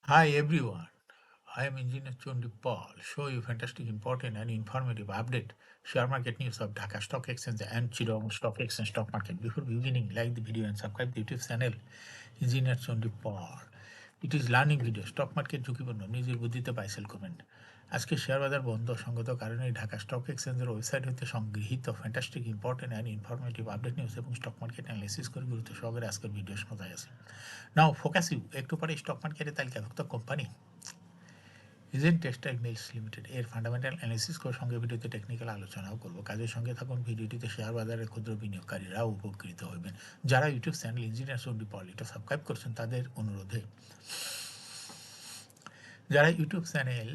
Hi everyone, I am Engineer Chondi Paul. Show you fantastic, important, and informative update. Share market news of Dhaka Stock Exchange and Chittagong Stock Exchange stock market. Before beginning, like the video and subscribe the YouTube channel Engineer Chondi Paul. It is learning video. Stock market ঝুঁকিপূর্ণ নিজের বুদ্ধিতে buy sell করবেন। আজকে share বাজার বন্ধ সঙ্গত কারণে Dhaka stock এক্সচেঞ্জের ওয়েবসাইট হতে সংগৃহীত fantastic important and informative update news এবং স্টক মার্কেট অ্যানালিসিস করে গুরুত্ব সহকারে আজকের ভিডিও শোনা আছে। নাও ফোকাস ইউ একটু পরে স্টক মার্কেটে তালিকাভুক্ত কোম্পানি ইজেন্ট টেক্সটাইল মিলস লিমিটেড এর ফান্ডামেন্টাল অ্যানালিসিস করে সঙ্গে ভিডিওতে টেকনিক্যাল আলোচনাও করব। কাজের সঙ্গে থাকুন। ভিডিওটিতে শেয়ার বাজারের ক্ষুদ্র বিনিয়োগকারীরাও উপকৃত হবেন। যারা YouTube channel engineer Chandi Paul এটা সাবস্ক্রাইব করছেন তাদের অনুরোধে যারা YouTube channel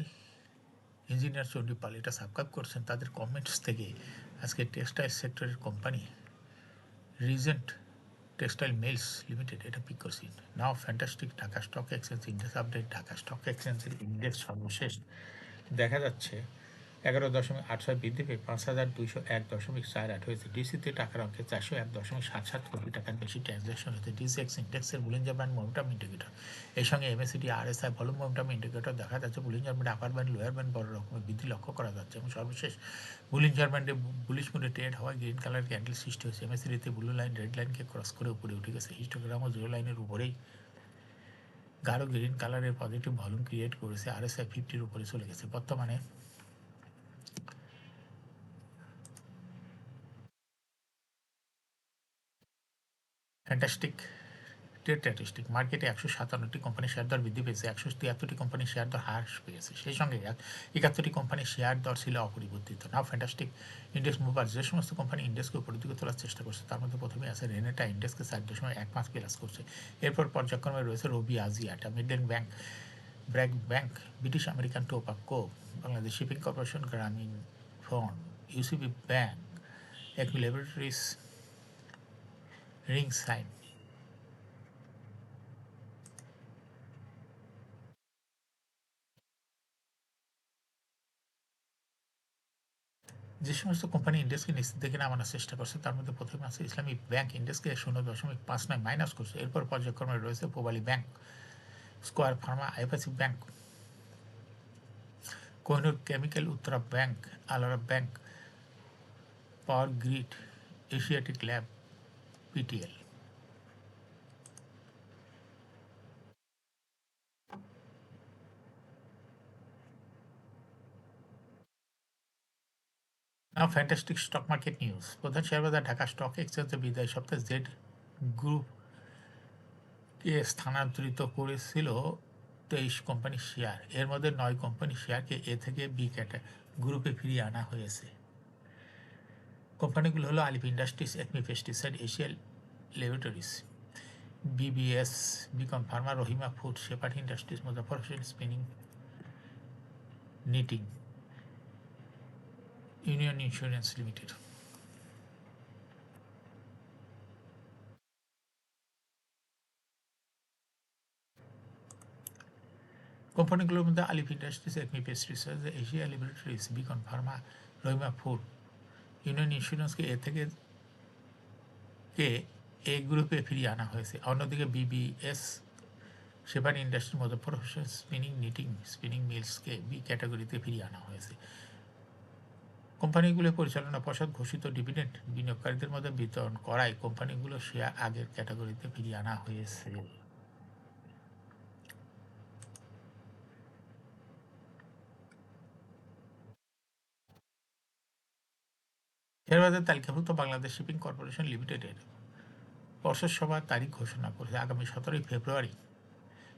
engineer Chandi Pal এটা সাবস্ক্রাইব করছেন তাদের কমেন্টস থেকে আজকে টেক্সটাইল সেক্টরের company Regent textile mills limited এটা পিক করছি। Now fantastic Dhaka stock exchange index update. Dhaka stock এক্সচেঞ্জের ইন্ডেক্স সর্বশেষ দেখা যাচ্ছে 11.86 বৃদ্ধি পেয়ে 5,201.48 হয়েছে। ডিসিতে টাকার অঙ্কে 401.77 কোটি টাকার বেশি ট্রানজ্যাকশন হয়েছে। ডিসিএক্স ইন্ডেক্সের বুলিঞ্জার ব্যান্ড মোমেন্টাম ইন্ডিকেটর এর সঙ্গে MACD RSI volume momentum indicator দেখা যাচ্ছে। Bollinger band upper band lower band বড় রকমের বৃদ্ধি লক্ষ্য করা যাচ্ছে এবং সর্বশেষ বুলিঞ্জার ব্যান্ডে বুলিশ মুডে ট্রেড হওয়ায় গ্রিন কালার ক্যান্ডেল সৃষ্টি হয়েছে। এমএসিডিতে ব্লু লাইন রেড লাইনকে ক্রস করে উপরে উঠে গেছে। হিস্টোগ্রামও জিরো লাইনের উপরেই গাঢ় গ্রিন কালারের পজিটিভ ভলিউম ক্রিয়েট করেছে। আরএসআই 50-র উপরে চলে গেছে। বর্তমানে ফ্যান্টাস্টিক ট্রেড স্ট্যাটিস্টিক মার্কেটে 157টি কোম্পানির শেয়ার দর বৃদ্ধি পেয়েছে, 173টি কোম্পানির শেয়ার দর হ্রাস পেয়েছে। সেই সঙ্গে 71টি কোম্পানির শেয়ার দর ছিল অপরিবর্তিত। নাও ফ্যান্টাস্টিক ইন্ডেক্স মুভার যে সমস্ত কোম্পানি ইন্ডেক্সকে উপরের দিকে তোলার চেষ্টা করছে তার মধ্যে প্রথমে আছে রেনেটা ইন্ডেক্সকে 4.15 প্লাস করছে। এরপর পর্যায়ক্রমে রয়েছে Robi Axiata, Midland bank, BRAC bank, British American Tobacco, Bangladesh shipping corporation, Grameen phone, UCB bank, ACME laboratories, ring sign. যে সমস্ত কোম্পানি ইন্ডেক্সকে নিচের দিকে নামানোর চেষ্টা করছে তার মধ্যে প্রথমে আছে ইসলামী ব্যাংক, ইন্ডেক্সকে 0.59 মাইনাস করছে। এরপর পর্যায়ক্রমে রয়েছে Pubali bank, square pharma, IFIC bank, Kohinoor chemical, Uttara bank, Alara bank, power grid, Asiatic lab, PTL. Now fantastic stock market news. প্রধান শেয়ার বাজার ঢাকা স্টক এক্সচেঞ্জের বিদায় সপ্তাহে জেড গ্রুপকে স্থানান্তরিত করেছিল 23 কোম্পানির শেয়ার। এর মধ্যে 9 কোম্পানির শেয়ারকে এ থেকে বি গ্রুপে ফিরিয়ে আনা হয়েছে। কোম্পানিগুলো হলো Alif industries, ACME pesticide, Asian laboratories, BBS, Beacon pharma, Rahima food, Shepherd industries, Muzaffar Hossain spinning knitting, union insurance limited. কোম্পানিগুলোর মধ্যে Alif industries, ACME pesticide, Asia laboratories, Beacon pharma, Rahima food, union ইন্স্যুরেন্সকে এ থেকে এ গ্রুপে ফিরিয়ে আনা হয়েছে। অন্যদিকে BBS, Shepherd industry, Muzaffar Hossain spinning knitting, spinning মিলসকে বি ক্যাটাগরিতে ফিরিয়ে আনা হয়েছে। কোম্পানিগুলো পরিচালনা পর্ষদ ঘোষিত ডিভিডেন্ড বিনিয়োগকারীদের মধ্যে বিতরণ করায় কোম্পানিগুলো শেয়ার আগের ক্যাটাগরিতে ফিরিয়ে আনা হয়েছে। শেয়ারবাজার তালিকাভুক্ত বাংলাদেশ শিপিং কর্পোরেশন লিমিটেডের পর্ষদ সভার তারিখ ঘোষণা করেছে। আগামী 17 ফেব্রুয়ারি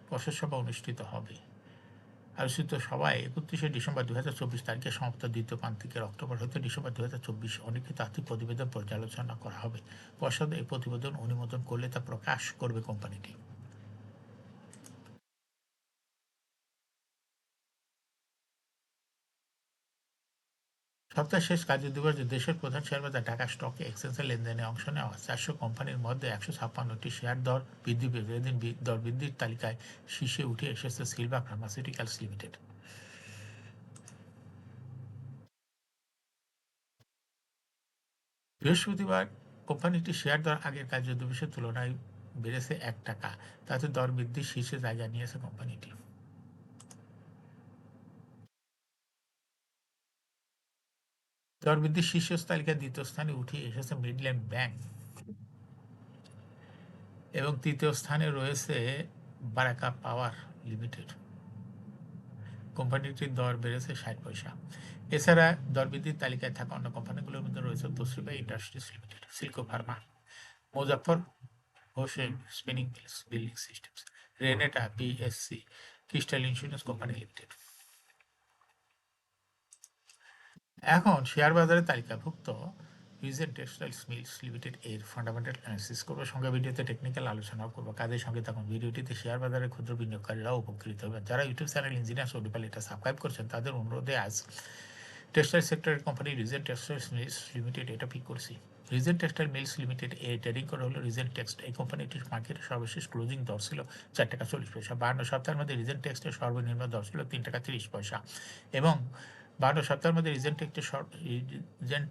পর্ষদ সভা অনুষ্ঠিত হবে। আলোচিত সভায় 31 ডিসেম্বর 2024 তারিখে সমাপ্ত দ্বিতীয় প্রান্তিকের অক্টোবর হতে ডিসেম্বর 2024 অলিখিত আর্থিক প্রতিবেদন পর্যালোচনা করা হবে। পর্ষদ এই প্রতিবেদন অনুমোদন করলে তা প্রকাশ করবে কোম্পানিটি। সপ্তাহের শেষ কার্যদিবসে দেশের প্রধান শেয়ারবাজার ঢাকা স্টক এক্সচেঞ্জের লেনদেনে অংশ নেওয়া 400 কোম্পানির মধ্যে 156টি শেয়ার দর বৃদ্ধি পেয়েছে। এদিন দর বৃদ্ধির তালিকায় শীর্ষে উঠে এসেছে সিলভা ফার্মাসিউটিক্যালস লিমিটেড। বৃহস্পতিবার কোম্পানিটির শেয়ার দর আগের কার্যদিবসের তুলনায় বেড়েছে 1 টাকা। তাতে দর বৃদ্ধির শীর্ষে জায়গা নিয়েছে কোম্পানিটি। দর বৃদ্ধির শীর্ষ তালিকায় দ্বিতীয় স্থানে উঠে এসেছে মিডল্যান্ড ব্যাংক এবং তৃতীয় স্থানে রয়েছে বারাকা পাওয়ার লিমিটেড। কোম্পানিটির দর বেড়েছে 60 পয়সা। এছাড়া দরবৃদ্ধির তালিকায় থাকা অন্য কোম্পানিগুলোর মধ্যে রয়েছে তোশিবা ইন্ডাস্ট্রিজ লিমিটেড, সিল্কো ফার্মা, মুজাফফর হোসেন স্পিনিং মিলস বিল্ডিং সিস্টেমস, রেনেটা পিএসসি, ক্রিস্টাল ইন্স্যুরেন্স কোম্পানি লিমিটেড। এখন শেয়ার বাজারে তালিকাভুক্ত রিজেন্ট টেক্সটাইলস মিলস লিমিটেড এর ফান্ডামেন্টাল অ্যানালিসিস করবো, সঙ্গে ভিডিওতে টেকনিক্যাল আলোচনাও করবো। কাজের সঙ্গে তখন ভিডিওটিতে শেয়ার বাজারে ক্ষুদ্র বিনিয়োগকারীরাও উপকৃত হবেন। যারা ইউটিউব চ্যানেল ইঞ্জিনিয়ার সোডিপাল এটা সাবস্ক্রাইব করছেন তাদের অনুরোধে আজ টেক্সটাইল সেক্টরের কোম্পানি রিজেন্ট টেক্সটাইলস মিলস লিমিটেড এটা পিক করছি। রিজেন্ট টেক্সটাইল মিলস লিমিটেড এর ট্রেডিং করে হলো রিজেন্ট টেক্সট। এই কোম্পানিটির মার্কেটের সর্বশেষ ক্লোজিং দর ছিল 4 টাকা 40 পয়সা। 52 সপ্তাহের মধ্যে রিজেন্ট টেক্সটের সর্বনিম্ন দর ছিল 3 টাকা 30 পয়সা এবং 52 সপ্তাহের মধ্যে রিজেন্ট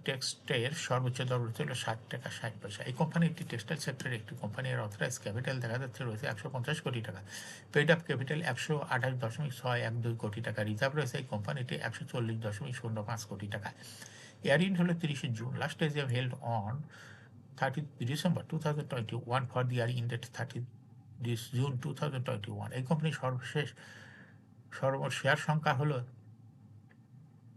টেক্সটের সর্বোচ্চ দর ছিল 7 টাকা 60 পয়সা। এই কোম্পানিটি টেক্সটাইল সেক্টরের একটি কোম্পানি। এর অথরাইজ ক্যাপিটাল দেখা যাচ্ছে রয়েছে 150 কোটি টাকা, পেড আপ ক্যাপিটাল 128.612 কোটি টাকা, রিজার্ভ রয়েছে এই কোম্পানিটি 140.05 কোটি টাকা। ইয়ার-এন্ড হলো 30 June. Last AGM held on 30 December 2021 for the year ended 30 June 2021। এই কোম্পানির সর্বশেষ শেয়ার সংখ্যা হলো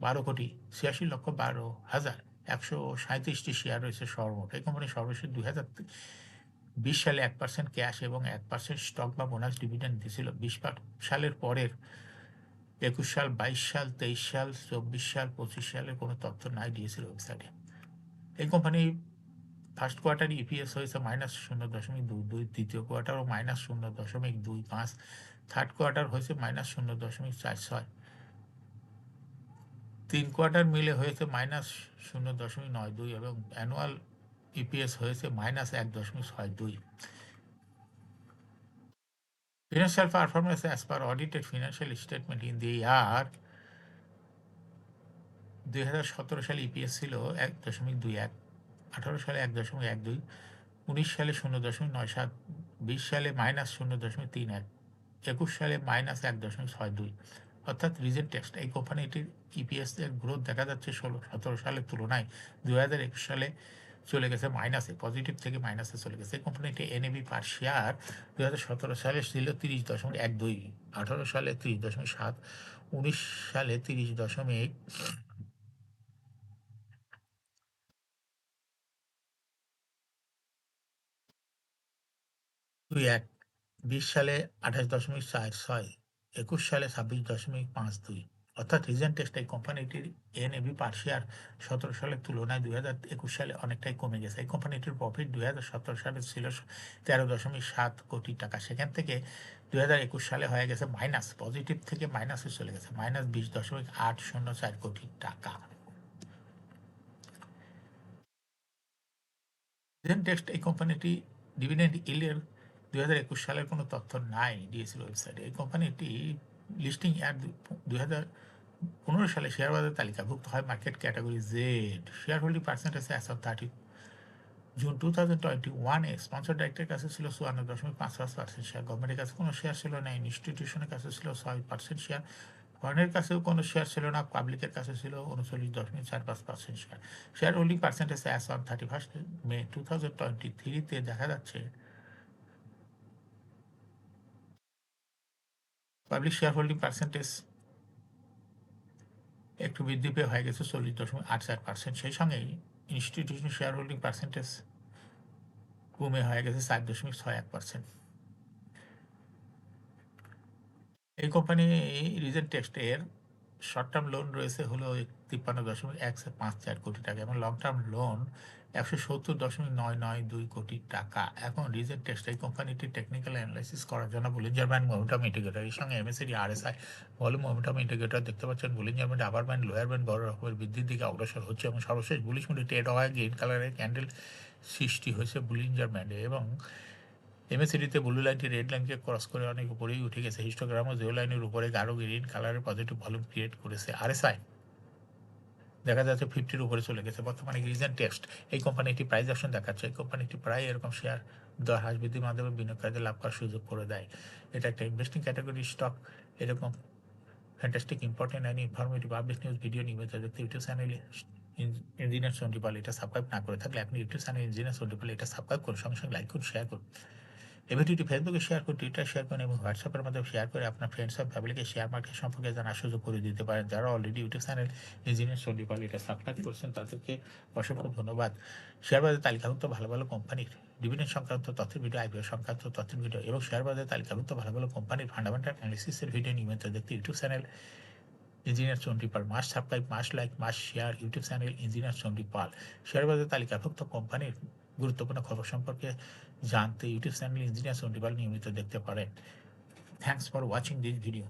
12,86,12,137টি শেয়ার রয়েছে সর্বমোট। এই কোম্পানি সর্বশেষ 2020 সালে 1% ক্যাশ এবং 1% স্টক বা বোনাস ডিভিডেন্ড দিয়েছিল। 20 সালের পরের 21 সাল, 22 সাল, 23 সাল, 24 সাল, 25 সালের কোনো তথ্য নাই দিয়েছিল ওয়েবসাইটে। এই কোম্পানি ফার্স্ট কোয়ার্টার ইপিএস হয়েছে -0.22, দ্বিতীয় কোয়ার্টারও -0.25, থার্ড কোয়ার্টার হয়েছে -0.46, 3 কোয়ার্টার মিলে হয়েছে -0.92 এবং অ্যানুয়াল ইপিএস হয়েছে -1.62। Financial performance as per audited financial statement in the year 2017 সালে ইপিএস ছিল 1.21, 18 সালে 1.12, 19 সালে 0.97, 20 সালে -0.31, 21 সালে -1.62। অর্থাৎ রিজেন্ট টেক্সট এই কোম্পানিটির ইপিএস এর গ্রোথ দেখা যাচ্ছে 17 সালের তুলনায় 2021 সালে চলে গেছে মাইনাসে, পজিটিভ থেকে মাইনাসে চলে গেছে। এই কোম্পানিটি এনএবি পার শেয়ার 2017 সালে ছিল 30.12, 18 সালে 30.7, 19 সালে 30.21, 20 সালে 28.46, 21 সালে 26.52। অর্থাৎ রিজেন্ট টেক্সট এই কোম্পানিটির এনএবি পার শেয়ার 17 সালের তুলনায় 2021 সালে অনেকটাই কমে গেছে। এই কোম্পানিটির প্রফিট 2017 সালে ছিল 13.7 কোটি টাকা, সেখান থেকে 2021 সালে হয়ে গেছে মাইনাস, পজিটিভ থেকে মাইনাসে চলে গেছে -20.804 কোটি টাকা। রিজেন্ট টেক্সট এই কোম্পানিটি ডিভিডেন্ড ইল্ডের 2021 সালের কোনো তথ্য নাই দিয়েছিল ওয়েবসাইটে। এই কোম্পানিটি লিস্টিং এর 2015 সালে শেয়ার বাজারে তালিকাভুক্ত হয় market category Z. Share holding percentage as of 30 June 2021 sponsor ডাইরেক্টরের কাছে ছিল 54.55% শেয়ার, গভর্নমেন্টের কাছে কোনো শেয়ার ছিল না, ইনস্টিটিউশনের কাছে ছিল 6% শেয়ার, ফরেনের কাছেও কোনো শেয়ার ছিল না, পাবলিকের কাছে ছিল 39.45% share. Share holding percentage as on 31 মে 2023 দেখা যাচ্ছে পাবলিক শেয়ার হোল্ডিং পার্সেন্টেজ একটু বৃদ্ধি পেয়ে হয়ে গেছে 40.84%। সেই সঙ্গেই ইনস্টিটিউশন শেয়ার হোল্ডিং পার্সেন্টেজ কমে হয়ে গেছে 4.61%। এই কোম্পানি রিজেন্ট টেক্সটের শর্ট টার্ম লোন রয়েছে হলো 53.154 কোটি টাকা এবং লং টার্ম লোন 170.992 কোটি টাকা। এখন রিজেন্ট টেক্সট এই কোম্পানিটির টেকনিক্যাল অ্যানালাইসিস করার জন্য বুলিঞ্জার ব্যান্ড মোমেন্টাম ইন্ডিকেটর এর সঙ্গে MACD RSI volume momentum indicator দেখতে পাচ্ছেন। Bollinger band upper band lower band বড় রকমের বৃদ্ধির দিকে অগ্রসর হচ্ছে এবং সর্বশেষ বুলিশ মুডে ট্রেড হওয়ায় গ্রিন কালারের ক্যান্ডেল সৃষ্টি হয়েছে বুলিঞ্জার ব্যান্ডে এবং এমএসিডিতে ব্লু লাইনটি রেড লাইনকে ক্রস করে অনেক উপরেই উঠে গেছে। হিস্টোগ্রামও জিরো লাইনের উপরে গাঢ় গ্রিন কালারের পজিটিভ ভলিউম ক্রিয়েট করেছে। আরএসআই দেখা যাচ্ছে 50-র উপরে চলে গেছে। বর্তমানে রিজেন্ট টেক্সট এই কোম্পানিটি প্রাইস অপশন দেখাচ্ছে। এই কোম্পানিটি প্রায় এরকম শেয়ার দর হ্রাস বৃদ্ধির মাধ্যমে বিনিয়োগকারীদের লাভ করার সুযোগ করে দেয়। এটা একটা ইনভেস্টিং ক্যাটাগরি স্টক। এরকম fantastic important and informative update news video নিয়মিত দেখতে ইউটিউব চ্যানেলে ইঞ্জিনিয়ার চন্ডীপাল এটা সাবস্ক্রাইব না করে থাকলে আপনি ইউটিউব চ্যানেল ইঞ্জিনিয়ার চন্ডীপাল এটা সাবস্ক্রাইব করুন, সঙ্গে সঙ্গে লাইক করুন, শেয়ার করুন। এই ভিডিওটি ফেসবুকে শেয়ার করুন, টুইটার শেয়ার করুন এবং হোয়াটসঅ্যাপের মাধ্যমে শেয়ার করে আপনার ফ্রেন্ডস আর ফ্যামিলিকে শেয়ার মার্কেট সম্পর্কে জানার সুযোগ করে দিতে পারেন। যারা অলরেডি ইউটিউব চ্যানেল ইঞ্জিনিয়ার চন্ডীপাল এটা সাবস্ক্রাইব করছেন তাদেরকে অসংখ্য ধন্যবাদ। শেয়ার বাজারে তালিকাভুক্ত ভালো ভালো কোম্পানির ডিভিডেন্ড সংক্রান্ত তথ্যের ভিডিও, আইপিও সংক্রান্ত তথ্যের ভিডিও এবং শেয়ার বাজারে তালিকাভুক্ত ভালো ভালো কোম্পানির ফান্ডামেন্টাল অ্যানালিসিসের ভিডিও নিয়মিত দেখতে YouTube channel engineer Chandipal must subscribe, must like, must share YouTube channel engineer Chandipal. Share বাজারে তালিকাভুক্ত কোম্পানির গুরুত্বপূর্ণ খবর সম্পর্কে জানতে ইউটিউব চ্যানেল ইঞ্জিনিয়ার চন্ডীপাল নিয়মিত দেখতে পারেন। Thanks for watching this video.